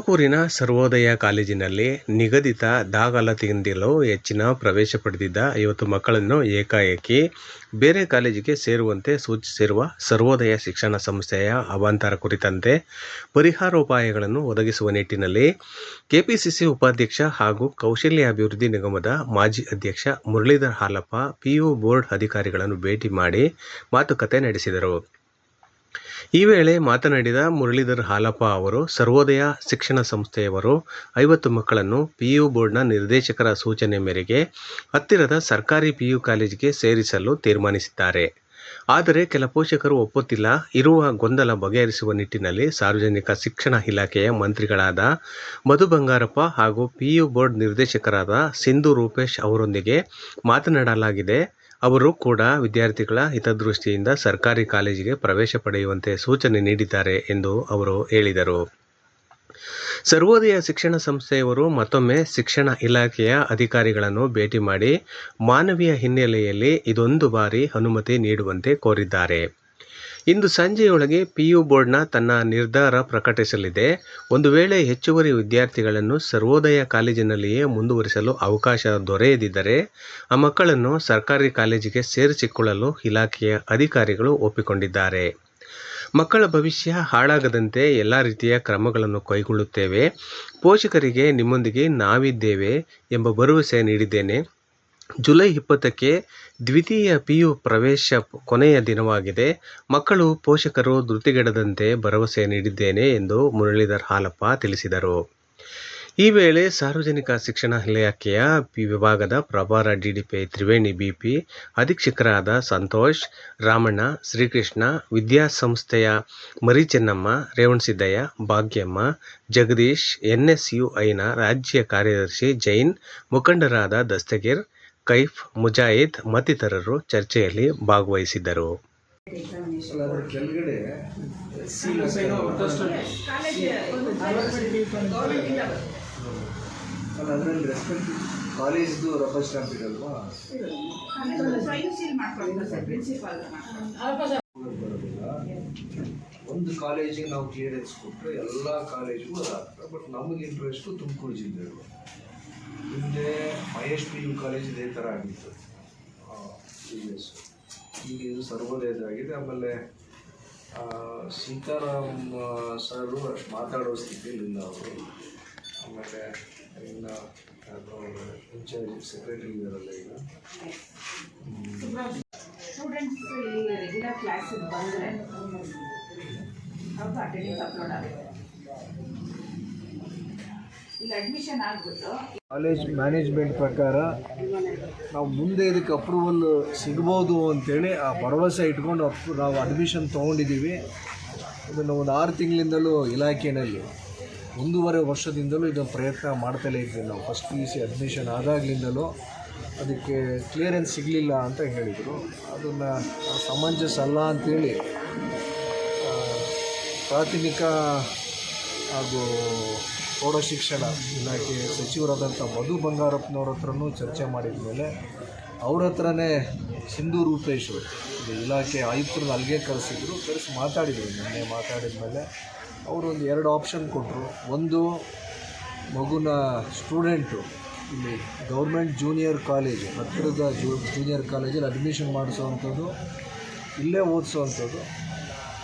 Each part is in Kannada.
ತುಮಕೂರಿನ ಸರ್ವೋದಯ ಕಾಲೇಜಿನಲ್ಲಿ ನಿಗದಿತ ದಾಖಲಾತಿಗಿಂತಲೂ ಹೆಚ್ಚಿನ ಪ್ರವೇಶ ಪಡೆದಿದ್ದ 50 ಮಕ್ಕಳನ್ನು ಏಕಾಏಕಿ ಬೇರೆ ಕಾಲೇಜಿಗೆ ಸೇರುವಂತೆ ಸೂಚಿಸಿರುವ ಸರ್ವೋದಯ ಶಿಕ್ಷಣ ಸಂಸ್ಥೆಯ ಅವಾಂತರ ಕುರಿತಂತೆ ಪರಿಹಾರೋಪಾಯಗಳನ್ನು ಒದಗಿಸುವ ನಿಟ್ಟಿನಲ್ಲಿ ಕೆಪಿಸಿಸಿ ಉಪಾಧ್ಯಕ್ಷ ಹಾಗೂ ಕೌಶಲ್ಯಾಭಿವೃದ್ಧಿ ನಿಗಮದ ಮಾಜಿ ಅಧ್ಯಕ್ಷ ಮುರಳೀಧರ್ ಹಾಲಪ್ಪ ಪಿಯು ಬೋರ್ಡ್ ಅಧಿಕಾರಿಗಳನ್ನು ಭೇಟಿ ಮಾಡಿ ಮಾತುಕತೆ ನಡೆಸಿದರು. ಈ ವೇಳೆ ಮಾತನಾಡಿದ ಮುರಳೀಧರ್ ಹಾಲಪ್ಪ ಅವರು, ಸರ್ವೋದಯ ಶಿಕ್ಷಣ ಸಂಸ್ಥೆಯವರು 50 ಮಕ್ಕಳನ್ನು ಪಿಯು ಬೋರ್ಡ್ನ ನಿರ್ದೇಶಕರ ಸೂಚನೆ ಮೇರೆಗೆ ಹತ್ತಿರದ ಸರ್ಕಾರಿ ಪಿಯು ಕಾಲೇಜಿಗೆ ಸೇರಿಸಲು ತೀರ್ಮಾನಿಸಿದ್ದಾರೆ. ಆದರೆ ಕೆಲ ಪೋಷಕರು ಒಪ್ಪುತ್ತಿಲ್ಲ. ಇರುವ ಗೊಂದಲ ಬಗೆಹರಿಸುವ ನಿಟ್ಟಿನಲ್ಲಿ ಸಾರ್ವಜನಿಕ ಶಿಕ್ಷಣ ಇಲಾಖೆಯ ಮಂತ್ರಿಗಳಾದ ಮಧು ಬಂಗಾರಪ್ಪ ಹಾಗೂ ಪಿಯು ಬೋರ್ಡ್ ನಿರ್ದೇಶಕರಾದ ಸಿಂಧು ರೂಪೇಶ್ ಅವರೊಂದಿಗೆ ಮಾತನಾಡಲಾಗಿದೆ. ಅವರು ಕೂಡ ವಿದ್ಯಾರ್ಥಿಗಳ ಹಿತದೃಷ್ಟಿಯಿಂದ ಸರ್ಕಾರಿ ಕಾಲೇಜಿಗೆ ಪ್ರವೇಶ ಪಡೆಯುವಂತೆ ಸೂಚನೆ ನೀಡಿದ್ದಾರೆ ಎಂದು ಅವರು ಹೇಳಿದರು. ಸರ್ವೋದಯ ಶಿಕ್ಷಣ ಸಂಸ್ಥೆಯವರು ಮತ್ತೊಮ್ಮೆ ಶಿಕ್ಷಣ ಇಲಾಖೆಯ ಅಧಿಕಾರಿಗಳನ್ನು ಭೇಟಿ ಮಾಡಿ ಮಾನವೀಯ ಹಿನ್ನೆಲೆಯಲ್ಲಿ ಇದೊಂದು ಬಾರಿ ಅನುಮತಿ ನೀಡುವಂತೆ ಕೋರಿದ್ದಾರೆ. ಇಂದು ಸಂಜೆಯೊಳಗೆ ಪಿಯು ಬೋರ್ಡ್ನ ತನ್ನ ನಿರ್ಧಾರ ಪ್ರಕಟಿಸಲಿದೆ. ಒಂದು ವೇಳೆ ಹೆಚ್ಚುವರಿ ವಿದ್ಯಾರ್ಥಿಗಳನ್ನು ಸರ್ವೋದಯ ಕಾಲೇಜಿನಲ್ಲಿಯೇ ಮುಂದುವರಿಸಲು ಅವಕಾಶ ದೊರೆಯದಿದ್ದರೆ ಆ ಮಕ್ಕಳನ್ನು ಸರ್ಕಾರಿ ಕಾಲೇಜಿಗೆ ಸೇರಿಸಿಕೊಳ್ಳಲು ಇಲಾಖೆಯ ಅಧಿಕಾರಿಗಳು ಒಪ್ಪಿಕೊಂಡಿದ್ದಾರೆ. ಮಕ್ಕಳ ಭವಿಷ್ಯ ಹಾಳಾಗದಂತೆ ಎಲ್ಲ ರೀತಿಯ ಕ್ರಮಗಳನ್ನು ಕೈಗೊಳ್ಳುತ್ತೇವೆ. ಪೋಷಕರಿಗೆ ನಿಮ್ಮೊಂದಿಗೆ ನಾವಿದ್ದೇವೆ ಎಂಬ ಭರವಸೆ ನೀಡಿದ್ದೇನೆ. ಜುಲೈ 20ಕ್ಕೆ ದ್ವಿತೀಯ ಪಿಯು ಪ್ರವೇಶ ಕೊನೆಯ ದಿನವಾಗಿದೆ. ಮಕ್ಕಳು ಪೋಷಕರು ಧೃತಿಗೆಡದಂತೆ ಭರವಸೆ ನೀಡಿದ್ದೇನೆ ಎಂದು ಮುರಳೀಧರ್ ಹಾಲಪ್ಪ ತಿಳಿಸಿದರು. ಈ ವೇಳೆ ಸಾರ್ವಜನಿಕ ಶಿಕ್ಷಣ ಇಲಾಖೆಯ ವಿಭಾಗದ ಪ್ರಭಾರ ಡಿಡಿಪಿ ತ್ರಿವೇಣಿ ಬಿಪಿ, ಅಧೀಕ್ಷಕರಾದ ಸಂತೋಷ್, ರಾಮಣ್ಣ, ಶ್ರೀಕೃಷ್ಣ, ವಿದ್ಯಾಸಂಸ್ಥೆಯ ಮರಿಚೆನ್ನಮ್ಮ, ರೇವಣಸಿದ್ದಯ್ಯ, ಭಾಗ್ಯಮ್ಮ, ಜಗದೀಶ್, ಎನ್ಎಸ್ಯುಐನ ರಾಜ್ಯ ಕಾರ್ಯದರ್ಶಿ ಜೈನ್, ಮುಖಂಡರಾದ ದಸ್ತಗೀರ್, ಕೈಫ್, ಮುಜಾಹಿದ್ ಮತ್ತಿತರರು ಚರ್ಚೆಯಲ್ಲಿ ಭಾಗವಹಿಸಿದ್ದರು. ಕಾಲೇಜ್ದು ರಬ್ಬರ್ ಸ್ಟಾಂಪ್ ಇರಲ್ವಾ? ಒಂದು ಕಾಲೇಜಿಗೆ ನಾವು ಕ್ಲಿಯರೆನ್ಸ್ ಕೊಟ್ಟರೆ ಎಲ್ಲ ಕಾಲೇಜಿಗೂ ಅದಾಗ್ತದೆ. ಬಟ್ ನಮಗೆ ಇಂಟ್ರೆಸ್ಟು ತುಮಕೂರು ಜಿಲ್ಲೆಗಳು. ಹಿಂದೆ ಮಹೇಶ್ PU ಕಾಲೇಜ್ ಇದೇ ಥರ ಆಗಿತ್ತು. ಈಗ ಇದು ಸರ್ವೋದಯದಾಗಿದೆ. ಆಮೇಲೆ ಸೀತಾರಾಮ್ ಸರು ಅಷ್ಟು ಮಾತಾಡೋ ಸ್ಥಿತಿಯಲ್ಲಿಲ್ಲ ಅವರು. ಆಮೇಲೆ ಇನ್ನು ಇನ್ಚಾರ್ಜ್ ಸೆಕ್ರೆಟರಿ ಇದ್ದಾರಲ್ಲ ಈಗ. ಸ್ಟೂಡೆಂಟ್ಸ್ ರೆಗ್ಯುಲರ್ ಕ್ಲಾಸಿಗೆ ಬಂದರೆ ಅವ್ರದ್ದು ಅಟೆಂಡೆನ್ಸ್ ಅಪ್ಲೋಡ್ ಆಗುತ್ತೆ. ಈಗ ಅಡ್ಮಿಷನ್ ಆಗ್ಬಿಟ್ಟು ಕಾಲೇಜ್ ಮ್ಯಾನೇಜ್ಮೆಂಟ್ ಪ್ರಕಾರ ನಾವು ಮುಂದೆ ಇದಕ್ಕೆ ಅಪ್ರೂವಲ್ ಸಿಗ್ಬೋದು ಅಂತೇಳಿ ಆ ಭರವಸೆ ಇಟ್ಕೊಂಡು ನಾವು ಅಡ್ಮಿಷನ್ ತೊಗೊಂಡಿದ್ದೀವಿ. ಇದನ್ನು ಒಂದು 6 ತಿಂಗಳಿಂದಲೂ ಇಲಾಖೆಯಲ್ಲಿ 1.5 ವರ್ಷದಿಂದಲೂ ಇದನ್ನು ಪ್ರಯತ್ನ ಮಾಡ್ತಲೇ ಇದ್ದೀವಿ. ನಾವು ಫಸ್ಟ್ PUC ಅಡ್ಮಿಷನ್ ಆದಾಗಲಿಂದಲೂ ಅದಕ್ಕೆ ಕ್ಲಿಯರೆನ್ಸ್ ಸಿಗಲಿಲ್ಲ ಅಂತ ಹೇಳಿದರು. ಅದನ್ನು ಸಮಂಜಸ ಅಲ್ಲ ಅಂಥೇಳಿ ಪ್ರಾಥಮಿಕ ಹಾಗೂ ಪ್ರೌಢಶಿಕ್ಷಣ ಇಲಾಖೆ ಸಚಿವರಾದಂಥ ಮಧು ಬಂಗಾರಪ್ಪನವ್ರ ಹತ್ರನೂ ಚರ್ಚೆ ಮಾಡಿದ ಮೇಲೆ ಅವ್ರ ಹತ್ರನೇ ಸಿಂಧು ರೂಪೇಶ್ ಇದು ಇಲಾಖೆ ಆಯುಕ್ತರನ್ನ ಅಲ್ಲಿಗೆ ಕರೆಸಿ ಮಾತಾಡಿದರು. ನಿನ್ನೆ ಮಾತಾಡಿದ ಮೇಲೆ ಅವರು ಒಂದು 2 ಆಪ್ಷನ್ ಕೊಟ್ಟರು. ಒಂದು, ಮಗುನ ಸ್ಟೂಡೆಂಟು ಇಲ್ಲಿ ಗೌರ್ಮೆಂಟ್ ಜೂನಿಯರ್ ಕಾಲೇಜ್ ಹತ್ತಿರದ ಜೂನಿಯರ್ ಕಾಲೇಜಲ್ಲಿ ಅಡ್ಮಿಷನ್ ಮಾಡಿಸೋವಂಥದ್ದು, ಇಲ್ಲೇ ಓದಿಸೋವಂಥದ್ದು.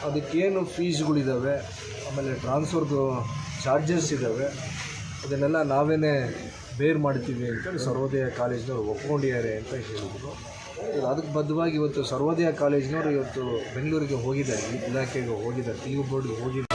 ಅದಕ್ಕೇನು ಫೀಸ್ಗಳಿದ್ದಾವೆ, ಆಮೇಲೆ ಟ್ರಾನ್ಸ್ಫರ್ದು ಚಾರ್ಜಸ್ ಇದ್ದಾವೆ, ಅದನ್ನೆಲ್ಲ ನಾವೇ ಬೇರ್ ಮಾಡ್ತೀವಿ ಅಂತೇಳಿ ಸರ್ವೋದಯ ಕಾಲೇಜಿನವ್ರು ಒಪ್ಕೊಂಡಿದ್ದಾರೆ ಅಂತ ಹೇಳಿದರು. ಅದಕ್ಕೆ ಬದ್ಧವಾಗಿ ಇವತ್ತು ಸರ್ವೋದಯ ಕಾಲೇಜಿನವರು ಇವತ್ತು ಬೆಂಗಳೂರಿಗೆ ಹೋಗಿದ್ದಾರೆ, ಇಲಾಖೆಗೆ ಹೋಗಿದ್ದಾರೆ, PU ಬೋರ್ಡ್ಗೆ ಹೋಗಿದ್ದಾರೆ.